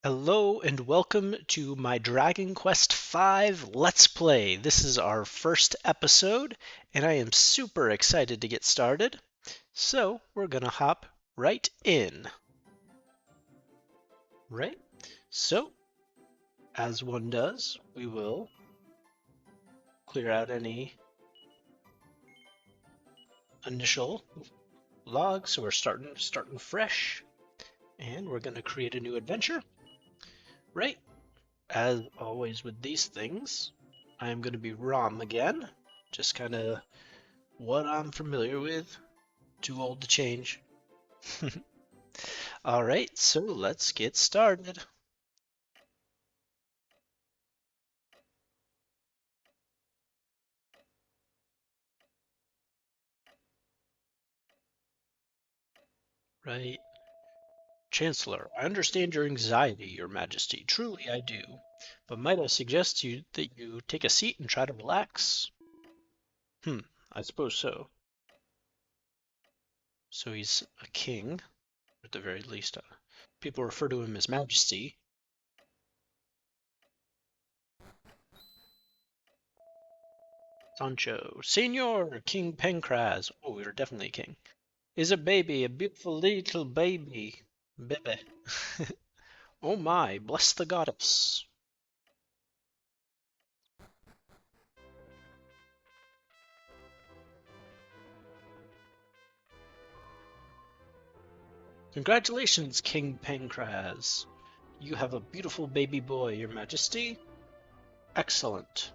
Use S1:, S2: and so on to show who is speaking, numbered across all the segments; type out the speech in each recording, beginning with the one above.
S1: Hello and welcome to my Dragon Quest V Let's Play. This is our first episode, and I am super excited to get started. So we're gonna hop right in. Right? So, as one does, we will clear out any initial logs. So we're starting fresh, and we're gonna create a new adventure. Right? As always with these things, I am going to be Rom again. Just kind of what I'm familiar with. Too old to change. Alright, so let's get started. Right. Chancellor, I understand your anxiety, Your Majesty. Truly I do. But might I suggest that you take a seat and try to relax? I suppose so. So he's a king, at the very least. People refer to him as Majesty. Sancho, Senor King Pankraz. Oh, you're definitely a king. Is a baby, a beautiful little baby. Bebe. Oh my, bless the goddess. Congratulations, King Pankraz. You have a beautiful baby boy, Your Majesty. Excellent.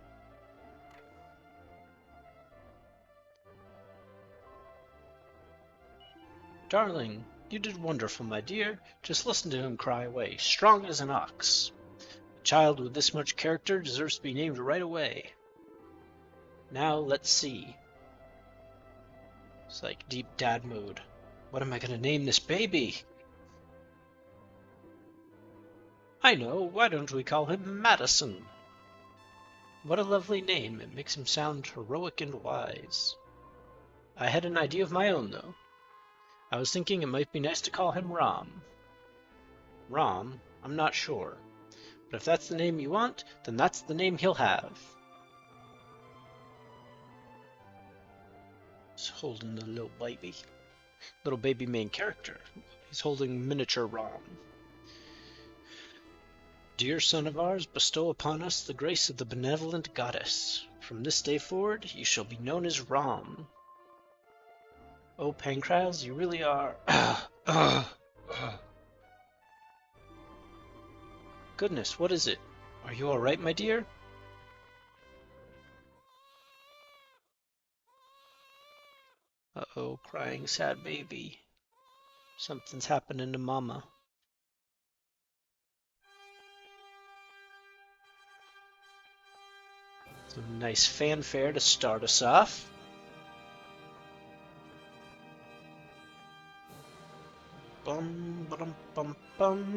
S1: Darling, you did wonderful, my dear. Just listen to him cry away, strong as an ox. A child with this much character deserves to be named right away. Now, let's see. It's like deep dad mode. What am I gonna name this baby? I know, why don't we call him Madison? What a lovely name, it makes him sound heroic and wise. I had an idea of my own, though. I was thinking it might be nice to call him Rom. Rom? I'm not sure. But if that's the name you want, then that's the name he'll have. He's holding the little baby main character. He's holding miniature Rom. Dear son of ours, bestow upon us the grace of the benevolent goddess. From this day forward, you shall be known as Rom. Oh, Pankraz, you really are... Goodness, what is it? Are you alright, my dear? Uh-oh, crying sad baby. Something's happening to Mama. Some nice fanfare to start us off. Bum, bum, bum, bum.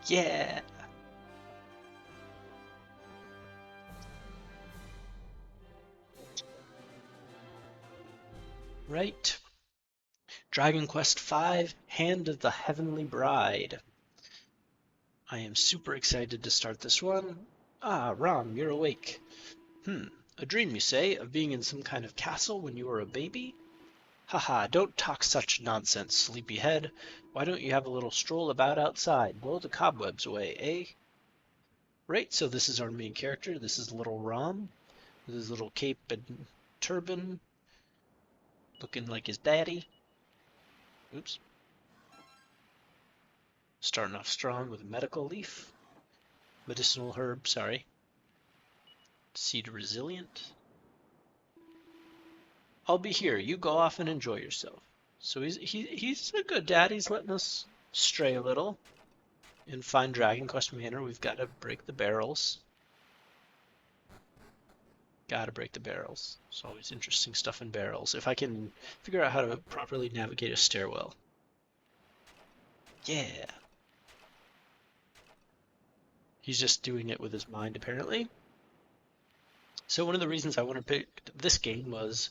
S1: Yeah. Right. Dragon Quest V, Hand of the Heavenly Bride. I am super excited to start this one. Ah, Rom, you're awake. A dream, you say, of being in some kind of castle when you were a baby? Haha, don't talk such nonsense, sleepyhead. Why don't you have a little stroll about outside, blow the cobwebs away, eh? Right, so this is our main character. This is little Rom, with his little cape and turban, looking like his daddy. Oops. Starting off strong with a medical leaf. Medicinal herb, sorry. Seed resilient. I'll be here. You go off and enjoy yourself. So he's a good dad. He's letting us stray a little. In fine Dragon Quest manner, we've got to break the barrels. Gotta break the barrels. There's always interesting stuff in barrels. If I can figure out how to properly navigate a stairwell. Yeah. He's just doing it with his mind, apparently. So one of the reasons I want to pick this game was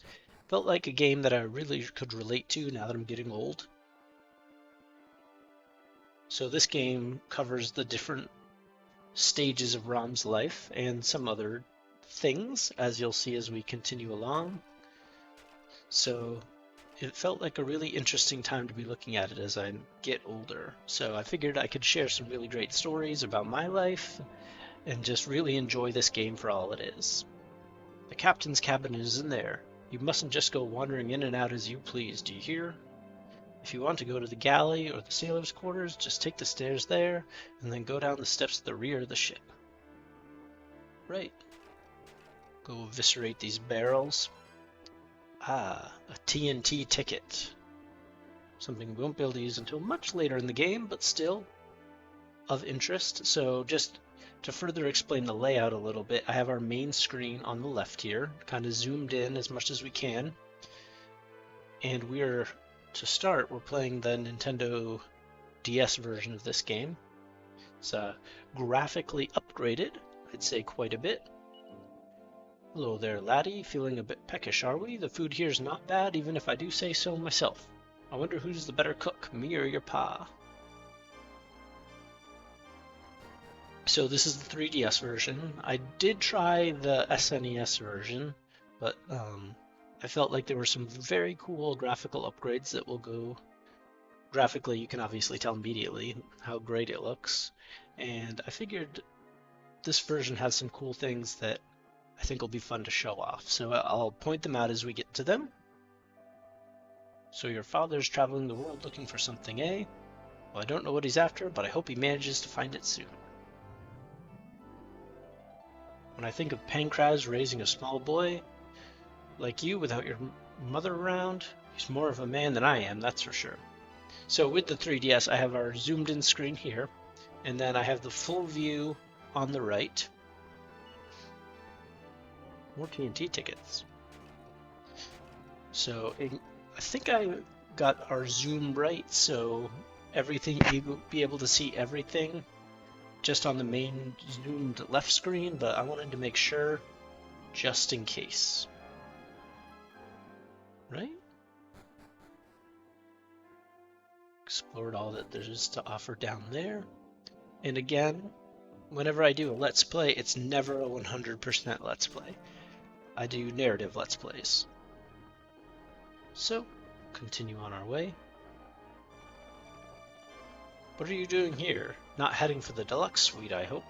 S1: Felt like a game that I really could relate to now that I'm getting old. So this game covers the different stages of Rom's life and some other things, as you'll see as we continue along. So it felt like a really interesting time to be looking at it as I get older. So I figured I could share some really great stories about my life and just really enjoy this game for all it is. The captain's cabin is in there. You mustn't just go wandering in and out as you please, do you hear? If you want to go to the galley or the sailor's quarters, just take the stairs there, and then go down the steps at the rear of the ship. Right. Go eviscerate these barrels. Ah, a TNT ticket. Something we won't be able to use until much later in the game, but still of interest. So just to further explain the layout a little bit, I have our main screen on the left here, kind of zoomed in as much as we can. And to start, we're playing the Nintendo DS version of this game. It's graphically upgraded, I'd say quite a bit. Hello there, laddie. Feeling a bit peckish, are we? The food here's not bad, even if I do say so myself. I wonder who's the better cook, me or your pa? So this is the 3DS version. I did try the SNES version, but I felt like there were some very cool graphical upgrades that will go... Graphically, you can obviously tell immediately how great it looks, and I figured this version has some cool things that I think will be fun to show off. So I'll point them out as we get to them. So your father's traveling the world looking for something, eh? Well, I don't know what he's after, but I hope he manages to find it soon. When I think of Pankraz raising a small boy like you without your mother around, he's more of a man than I am, that's for sure. So with the 3DS, I have our zoomed in screen here, and then I have the full view on the right. More TNT tickets. So I think I got our zoom right, so everything, you'll be able to see everything just on the main zoomed left screen, but I wanted to make sure just in case. Right? Explored all that there is to offer down there. And again, whenever I do a Let's Play, it's never a 100% Let's Play. I do narrative Let's Plays. So, continue on our way. What are you doing here? Not heading for the deluxe suite, I hope.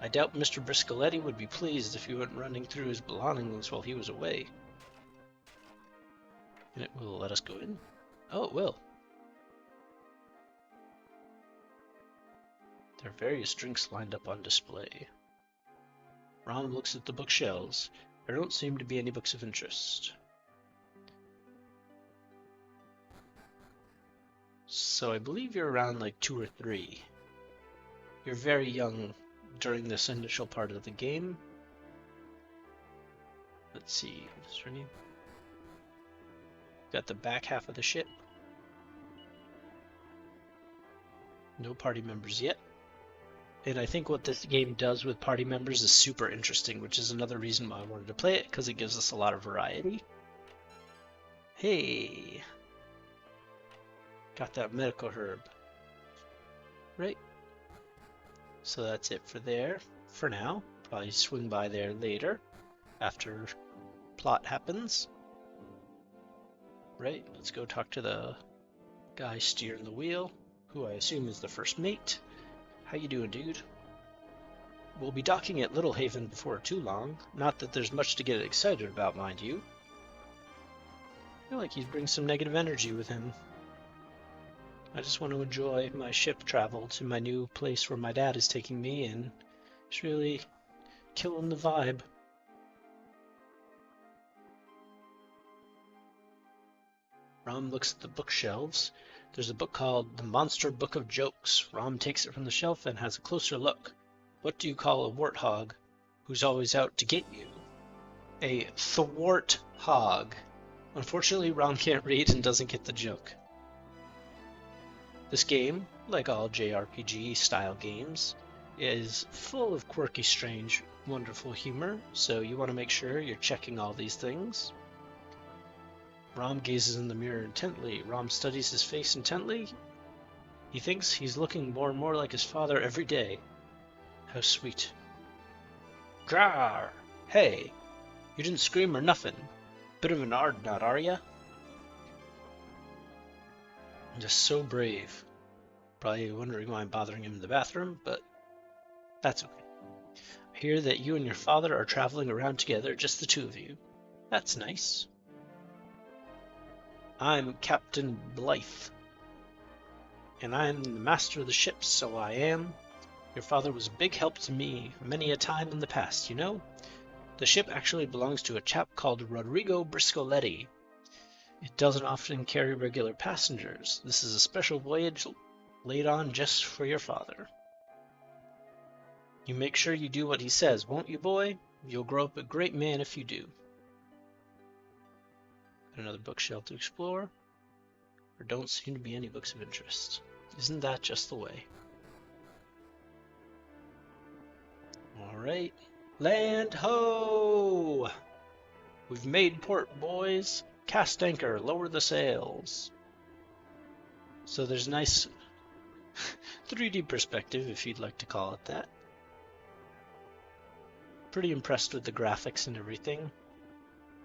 S1: I doubt Mr. Briscoletti would be pleased if you went running through his belongings while he was away. And it will let us go in? Oh, it will. There are various drinks lined up on display. Ron looks at the bookshelves. There don't seem to be any books of interest. So I believe you're around like 2 or 3. You're very young during this initial part of the game. Let's see, what's her name? Got the back half of the ship. No party members yet. And I think what this game does with party members is super interesting, which is another reason why I wanted to play it, because it gives us a lot of variety. Hey! Got that medical herb. Right. So that's it for there, for now. Probably swing by there later, after plot happens. Right, let's go talk to the guy steering the wheel, who I assume is the first mate. How you doing, dude? We'll be docking at Little Haven before too long. Not that there's much to get excited about, mind you. I feel like he brings some negative energy with him. I just want to enjoy my ship travel to my new place where my dad is taking me, and it's really killing the vibe. Rom looks at the bookshelves. There's a book called The Monster Book of Jokes. Rom takes it from the shelf and has a closer look. What do you call a warthog who's always out to get you? A thwart-hog. Unfortunately, Rom can't read and doesn't get the joke. This game, like all JRPG-style games, is full of quirky, strange, wonderful humor, so you want to make sure you're checking all these things. Rom gazes in the mirror intently. Rom studies his face intently. He thinks he's looking more and more like his father every day. How sweet. Grar! Hey! You didn't scream or nothing. Bit of an Ardnot, are ya? Just so brave. Probably wondering why I'm bothering him in the bathroom, but that's okay. I hear that you and your father are traveling around together, just the two of you. That's nice. I'm Captain Blythe, and I'm the master of the ship, so I am. Your father was a big help to me many a time in the past, you know? The ship actually belongs to a chap called Rodrigo Briscoletti. It doesn't often carry regular passengers. This is a special voyage laid on just for your father. You make sure you do what he says, won't you, boy? You'll grow up a great man if you do. Another bookshelf to explore. There don't seem to be any books of interest. Isn't that just the way? Alright. Land ho! We've made port, boys. Cast anchor, lower the sails. So there's a nice 3D perspective, if you'd like to call it that. Pretty impressed with the graphics and everything.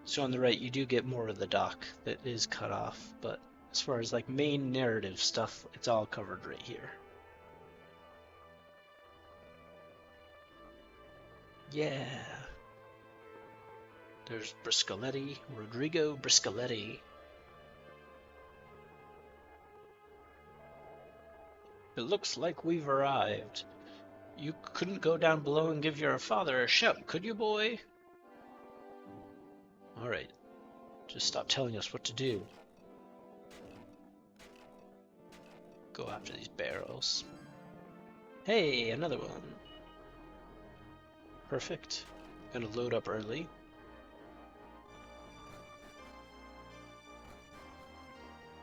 S1: So on the right you do get more of the dock that is cut off, but as far as like main narrative stuff, it's all covered right here. Yeah. There's Briscoletti, Rodrigo Briscoletti. It looks like we've arrived. You couldn't go down below and give your father a shout, could you, boy? Alright. Just stop telling us what to do. Go after these barrels. Hey, another one. Perfect. Gonna load up early.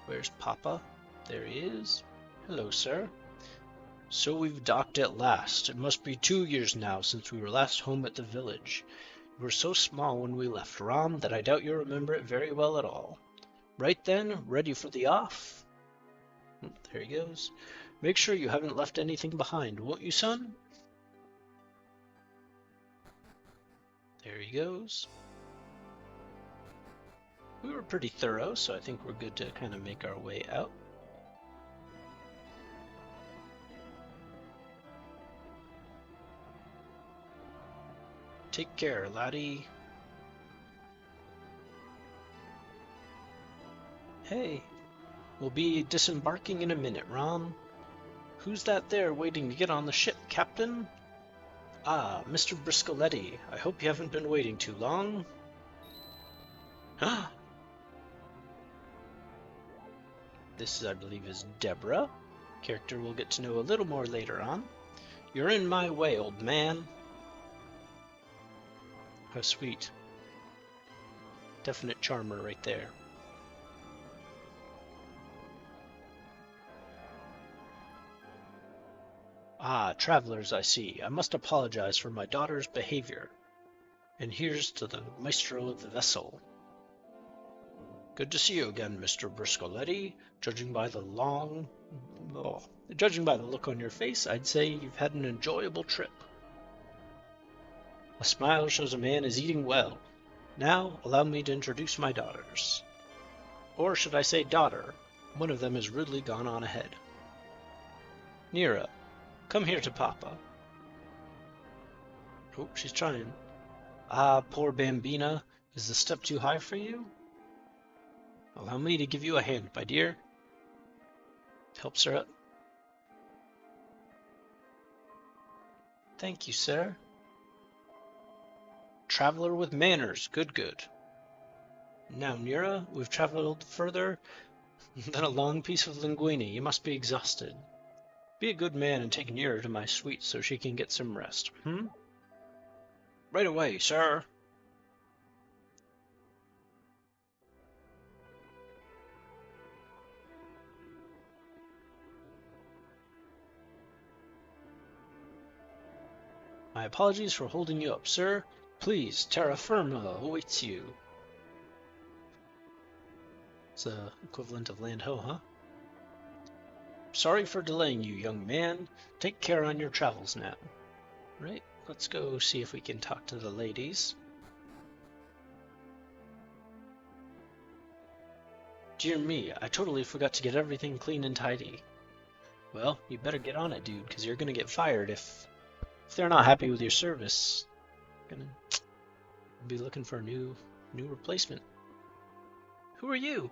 S1: Where's Papa? There he is. Hello, sir. So we've docked at last. It must be 2 years now since we were last home at the village. You were so small when we left, Rom, that I doubt you'll remember it very well at all. Right then, ready for the off? There he goes. Make sure you haven't left anything behind, won't you, son? There he goes. We were pretty thorough, so I think we're good to kind of make our way out. Take care, laddie. Hey, we'll be disembarking in a minute, Rom. Who's that there waiting to get on the ship, Captain? Ah, Mr. Briscoletti. I hope you haven't been waiting too long. This, I believe, is Deborah. Character we'll get to know a little more later on. You're in my way, old man. How sweet. Definite charmer right there. Ah, travelers, I see. I must apologize for my daughter's behavior. And here's to the maestro of the vessel. Good to see you again, Mr. Briscoletti. Judging by the look on your face, I'd say you've had an enjoyable trip. A smile shows a man is eating well. Now, allow me to introduce my daughters. Or should I say daughter? One of them has rudely gone on ahead. Nira, come here to Papa. Oh, she's trying. Ah, poor Bambina. Is the step too high for you? Allow me to give you a hand, my dear. Helps her up. Thank you, sir. Traveler with manners. Good, good. Now, Nira, we've traveled further than a long piece of linguine. You must be exhausted. Be a good man and take Nira to my suite so she can get some rest, Right away, sir. My apologies for holding you up, sir. Please, terra firma awaits you. It's the equivalent of land ho, huh? Sorry for delaying you, young man. Take care on your travels now. Right, let's go see if we can talk to the ladies. Dear me, I totally forgot to get everything clean and tidy. Well, you better get on it, dude, because you're gonna get fired if they're not happy with your service. Gonna be looking for a new replacement. Who are you?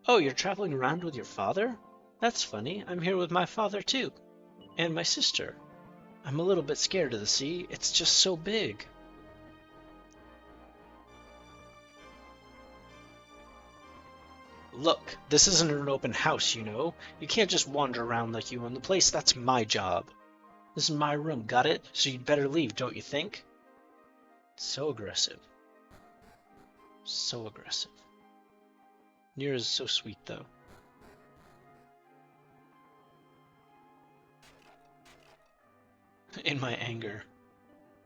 S1: Oh, you're traveling around with your father? That's funny. I'm here with my father too. And my sister. I'm a little bit scared of the sea. It's just so big. Look, this isn't an open house, you know. You can't just wander around like you own the place. That's my job. This is my room, got it? So you'd better leave, don't you think? So aggressive. So aggressive. Nira is so sweet, though. In my anger.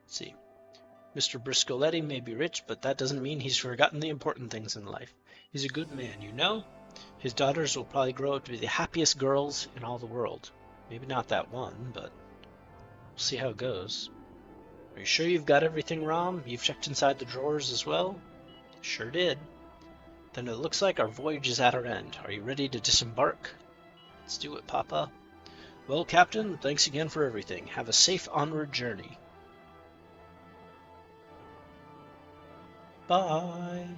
S1: Let's see. Mr. Briscoletti may be rich, but that doesn't mean he's forgotten the important things in life. He's a good man, you know? His daughters will probably grow up to be the happiest girls in all the world. Maybe not that one, but we'll see how it goes. Are you sure you've got everything, Rom? You've checked inside the drawers as well? Sure did. Then it looks like our voyage is at our end. Are you ready to disembark? Let's do it, Papa. Well, Captain, thanks again for everything. Have a safe onward journey. Bye.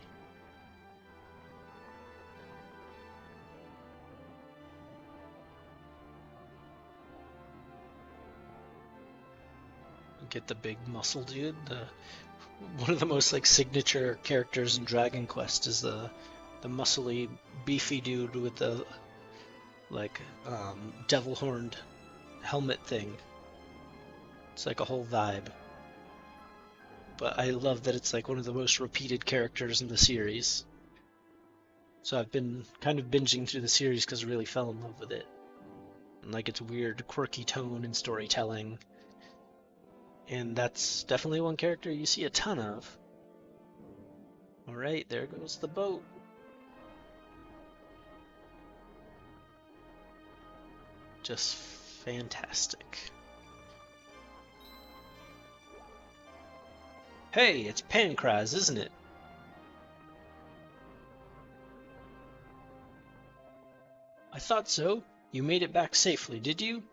S1: Get the big muscle dude. One of the most like signature characters in Dragon Quest is the muscly, beefy dude with the like devil horned helmet thing. It's like a whole vibe. But I love that it's like one of the most repeated characters in the series. So I've been kind of binging through the series because I really fell in love with it. And like its weird, quirky tone and storytelling. And that's definitely one character you see a ton of. Alright, there goes the boat. Just fantastic. Hey, it's Pankraz, isn't it? I thought so. You made it back safely, did you?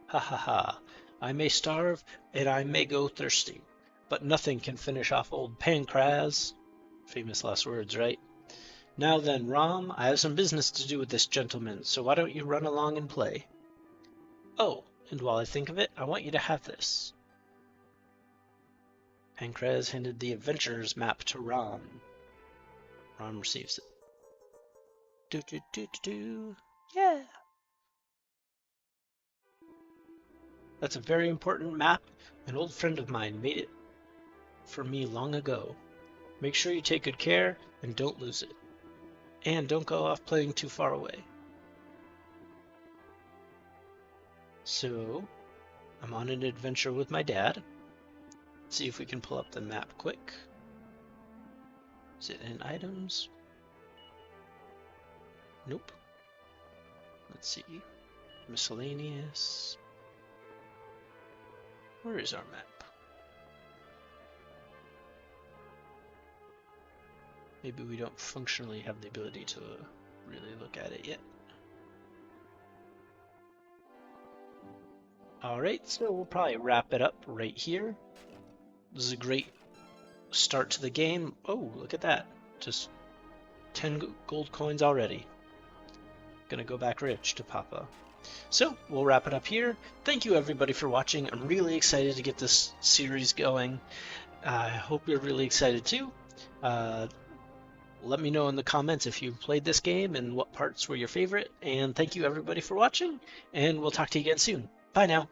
S1: Ha ha ha. I may starve, and I may go thirsty, but nothing can finish off old Pankraz. Famous last words, right? Now then, Rom, I have some business to do with this gentleman, so why don't you run along and play? Oh, and while I think of it, I want you to have this. Pankraz handed the adventurer's map to Rom. Rom receives it. Do. Yeah! That's a very important map. An old friend of mine made it for me long ago. Make sure you take good care and don't lose it. And don't go off playing too far away. So, I'm on an adventure with my dad. Let's see if we can pull up the map quick. Is it in items? Nope. Let's see. Miscellaneous. Where is our map? Maybe we don't functionally have the ability to really look at it yet. Alright, so we'll probably wrap it up right here. This is a great start to the game. Oh, look at that. Just 10 gold coins already. Gonna go back rich to Papa. So, we'll wrap it up here. Thank you everybody for watching. I'm really excited to get this series going. I hope you're really excited too. Let me know in the comments if you played this game and what parts were your favorite. And thank you everybody for watching, and we'll talk to you again soon. Bye now.